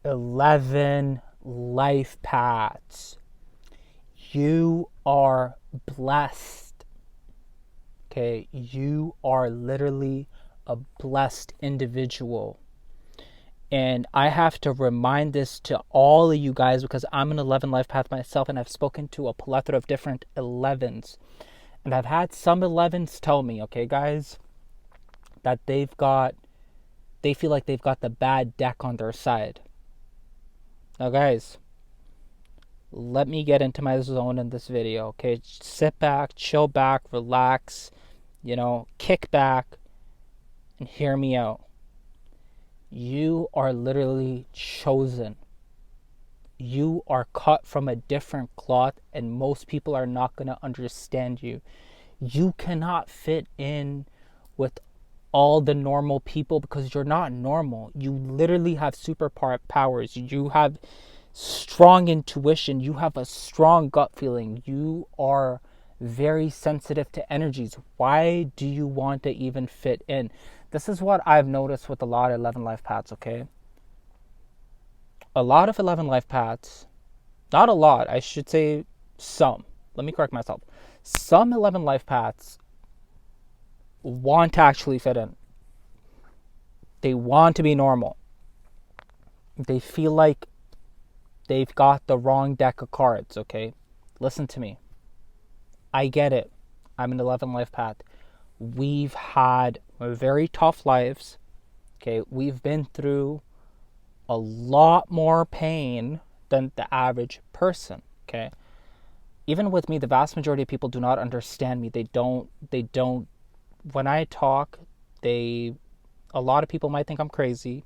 11 life paths. You are blessed. Okay, you are literally a blessed individual. And I have to remind this to all of you guys because I'm an 11 life path myself, and I've spoken to a plethora of different 11s. And I've had some 11s tell me, okay, guys, that they feel like they've got the bad deck on their side. Now, guys, let me get into my zone in this video, okay? Sit back, chill back, relax, kick back, and hear me out. You are literally chosen. You are cut from a different cloth, and most people are not going to understand you. You cannot fit in with all the normal people because you're not normal. You literally have superpowers. You have strong intuition. You have a strong gut feeling. You are very sensitive to energies. Why do you want to even fit in? This is what I've noticed with a lot of 11 life paths, okay? A lot of 11 life paths, not a lot, I should say some. Let me correct myself. Some 11 life paths want to actually fit in. They want to be normal. They feel like they've got the wrong deck of cards, okay? Listen to me. I get it. I'm an 11 life path. We've had very tough lives, okay? We've been through a lot more pain than the average person, okay? Even with me, the vast majority of people do not understand me. They don't, when I talk, a lot of people might think I'm crazy.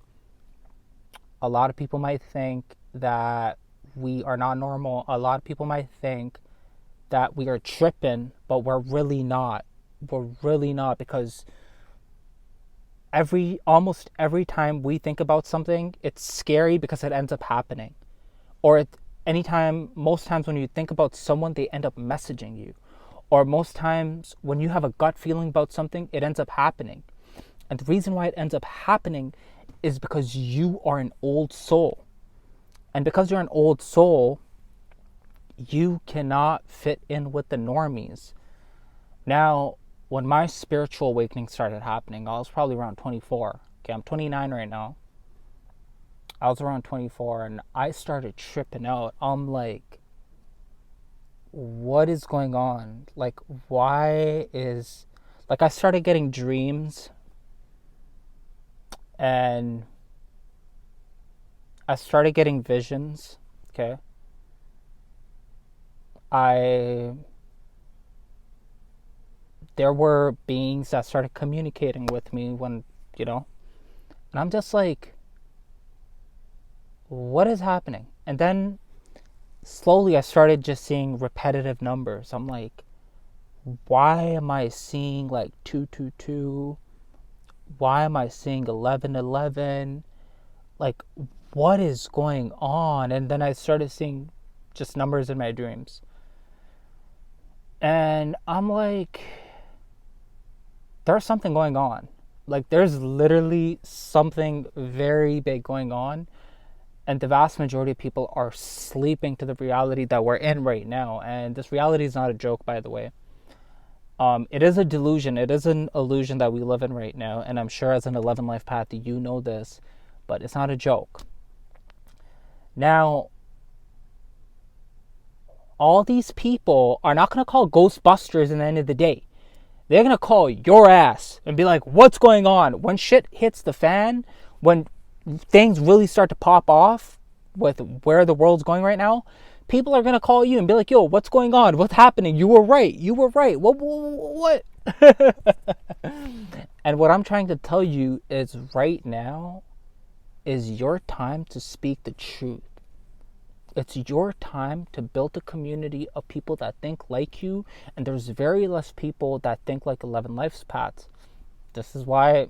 A lot of people might think that we are not normal. A lot of people might think that we are tripping, but we're really not. We're really not, because almost every time we think about something, it's scary because it ends up happening. Or most times when you think about someone, they end up messaging you. Or most times when you have a gut feeling about something, it ends up happening. And the reason why it ends up happening is because you are an old soul. And because you're an old soul, you cannot fit in with the normies. Now, when my spiritual awakening started happening, I was probably around 24. Okay, I'm 29 right now. I was around 24 and I started tripping out. I'm like, what is going on? Like, I started getting dreams, and I started getting visions, okay? There were beings that started communicating with me and I'm just like, what is happening? And then slowly I started just seeing repetitive numbers. I'm like, why am I seeing like 222? Why am I seeing 1111? Like, what is going on? And then I started seeing just numbers in my dreams. And I'm like, there's something going on. Like, there's literally something very big going on. And the vast majority of people are sleeping to the reality that we're in right now. And this reality is not a joke, by the way. It is a delusion. It is an illusion that we live in right now. And I'm sure as an 11 life path, you know this. But it's not a joke. Now, all these people are not going to call Ghostbusters in the end of the day. They're going to call your ass and be like, what's going on? When shit hits the fan, when things really start to pop off with where the world's going right now, people are going to call you and be like, yo, what's going on? What's happening? You were right. What? And what I'm trying to tell you is right now is your time to speak the truth. It's your time to build a community of people that think like you, and there's very less people that think like 11 life paths. This is why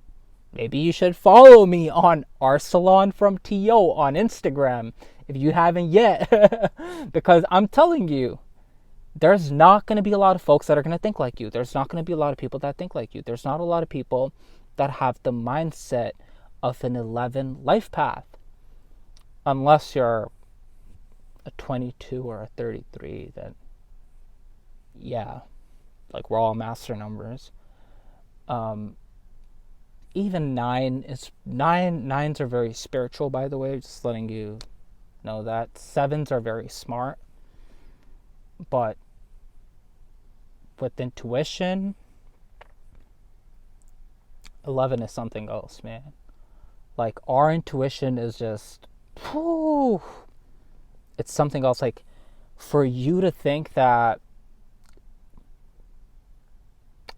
maybe you should follow me on arsalanfromto on Instagram if you haven't yet. Because I'm telling you, there's not going to be a lot of folks that are going to think like you. There's not going to be a lot of people that think like you. There's not a lot of people that have the mindset of an 11 life path. unless you're a 22 or a 33, then yeah, like we're all master numbers. Even nines are very spiritual, by the way, just letting you know that. Sevens are very smart, but with intuition, 11 is something else, man. Like, our intuition is just, whew, it's something else. Like, for you to think that,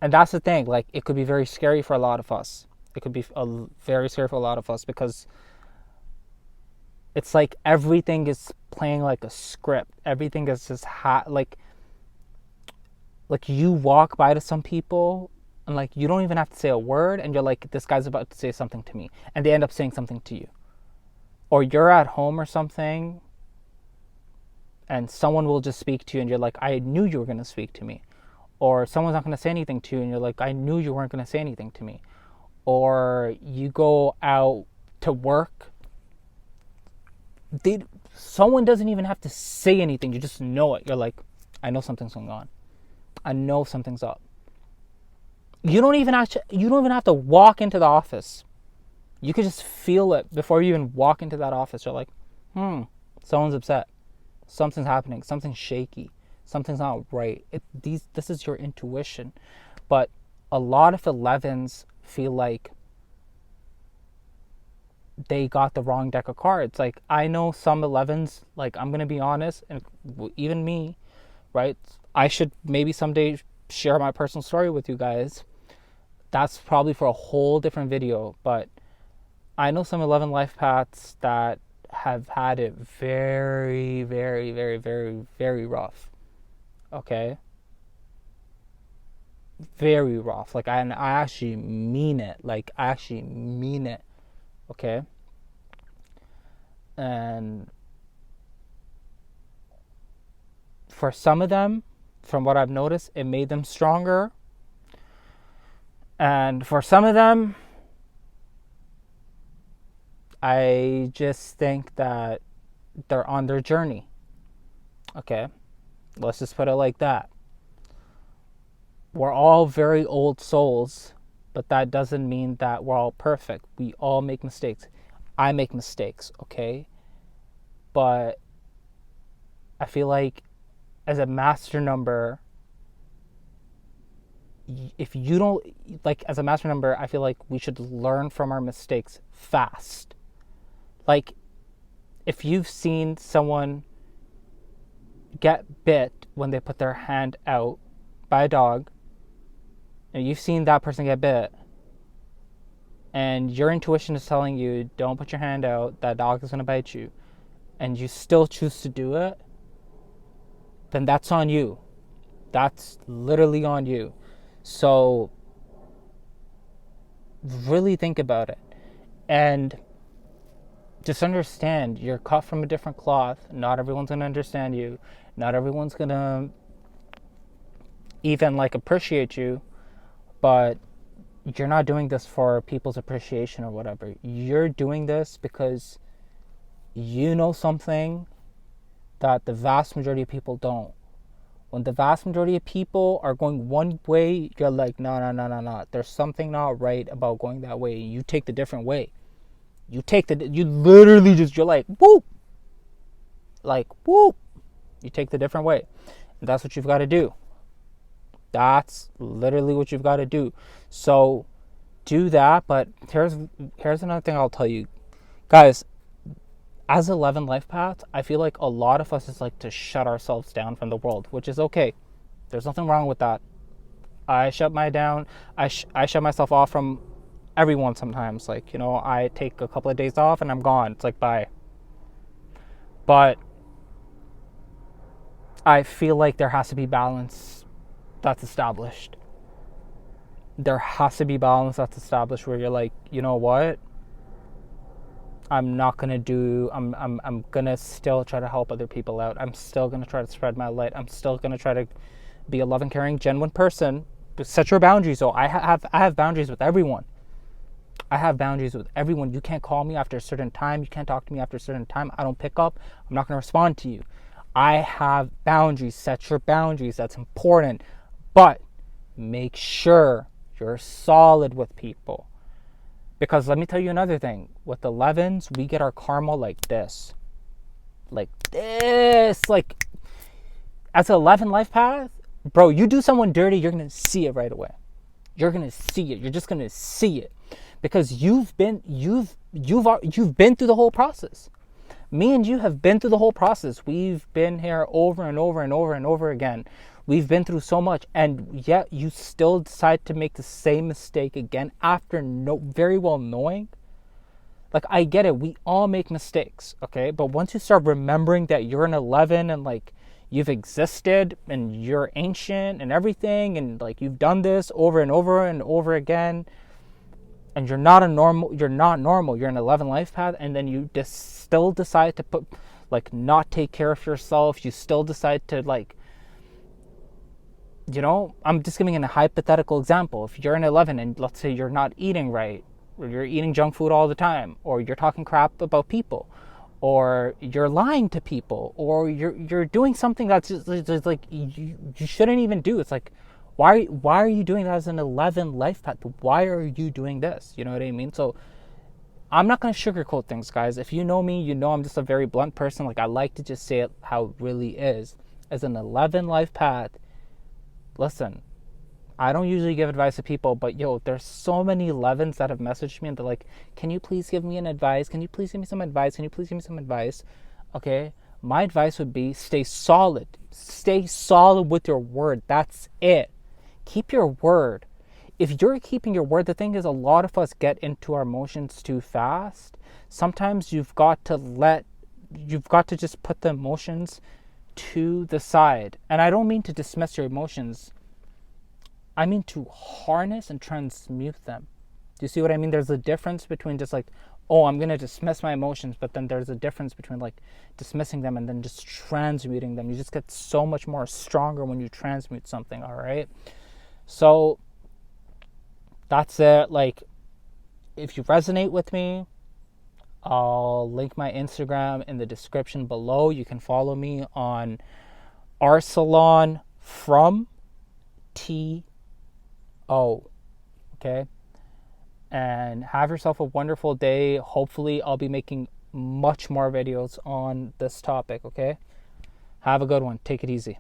and that's the thing, like, it could be very scary for a lot of us. It could be very scary for a lot of us, because it's like everything is playing like a script. Everything is just like you walk by to some people and like you don't even have to say a word, and you're like, this guy's about to say something to me, and they end up saying something to you. Or you're at home or something and someone will just speak to you and you're like, I knew you were going to speak to me. Or someone's not going to say anything to you and you're like, I knew you weren't going to say anything to me. Or you go out to work, someone doesn't even have to say anything, you just know it. You're like, I know something's going on. I know something's up. You don't even have to walk into the office. You could just feel it before you even walk into that office. You're like, someone's upset. Something's happening. Something's shaky. Something's not right. This is your intuition. But a lot of 11s feel like they got the wrong deck of cards. Like, I know some 11s, like, I'm going to be honest, and even me, right? I should maybe someday share my personal story with you guys. That's probably for a whole different video, but I know some 11 life paths that have had it very, very, very, very, very rough. Okay? Very rough. Like, I actually mean it. Like, I actually mean it. Okay? And for some of them, from what I've noticed, it made them stronger. And for some of them, I just think that they're on their journey. Okay? Let's just put it like that. We're all very old souls, but that doesn't mean that we're all perfect. We all make mistakes. I make mistakes, okay? But I feel like as a master number, if you don't, like, as a master number, I feel like we should learn from our mistakes fast. Like, if you've seen someone get bit when they put their hand out by a dog, and you've seen that person get bit, and your intuition is telling you, don't put your hand out, that dog is going to bite you, and you still choose to do it, then that's on you. That's literally on you. So really think about it. And just understand, you're cut from a different cloth. Not everyone's going to understand you. Not everyone's going to even, like, appreciate you. But you're not doing this for people's appreciation or whatever. You're doing this because you know something that the vast majority of people don't. When the vast majority of people are going one way, you're like, no. There's something not right about going that way. You take the different way. You literally just, you're like, whoop. Like, whoop. You take the different way. And that's what you've got to do. That's literally what you've got to do. So do that. But here's another thing I'll tell you. Guys, as 11 life paths, I feel like a lot of us is like to shut ourselves down from the world, which is okay. There's nothing wrong with that. I shut myself off from everyone sometimes. Like, you know, I take a couple of days off and I'm gone. It's like, bye. But I feel like there has to be balance that's established. There has to be balance that's established where you're like, you know what? I'm gonna still try to help other people out. I'm still gonna try to spread my light. I'm still gonna try to be a loving, caring, genuine person. But set your boundaries. So I have boundaries with everyone. I have boundaries with everyone. You can't call me after a certain time. You can't talk to me after a certain time. I don't pick up. I'm not going to respond to you. I have boundaries. Set your boundaries. That's important. But make sure you're solid with people. Because let me tell you another thing. With 11s, we get our karma like this. Like this. Like, as an 11 life path, bro, you do someone dirty, you're going to see it right away. You're going to see it. You're just going to see it. Because you've been through the whole process. Me and you have been through the whole process. We've been here over and over and over and over again. We've been through so much, and yet you still decide to make the same mistake again after very well knowing. Like, I get it. We all make mistakes, okay? But once you start remembering that you're an 11 and, like, you've existed and you're ancient and everything, and, like, you've done this over and over and over again, and you're not normal, you're an 11 life path, and then you still decide to not take care of yourself. You still decide to, like, I'm just giving a hypothetical example. If you're an 11 and let's say you're not eating right, or you're eating junk food all the time, or you're talking crap about people, or you're lying to people, or you're doing something that's just like you shouldn't even do. It's like, why are you doing that as an 11 life path? Why are you doing this? You know what I mean? So I'm not going to sugarcoat things, guys. If you know me, you know I'm just a very blunt person. Like, I like to just say it how it really is. As an 11 life path, listen, I don't usually give advice to people, but there's so many 11s that have messaged me and they're like, can you please give me an advice? Can you please give me some advice? Can you please give me some advice? Okay, my advice would be stay solid. Stay solid with your word. That's it. Keep your word. If you're keeping your word, the thing is, a lot of us get into our emotions too fast. Sometimes you've got to just put the emotions to the side. And I don't mean to dismiss your emotions. I mean to harness and transmute them. Do you see what I mean? There's a difference between just like, oh, I'm going to dismiss my emotions, but then there's a difference between like dismissing them and then just transmuting them. You just get so much more stronger when you transmute something, all right? So that's it. Like, if you resonate with me, I'll link my Instagram in the description below. You can follow me on arsalanfromto. Okay? And have yourself a wonderful day. Hopefully, I'll be making much more videos on this topic, okay? Have a good one. Take it easy.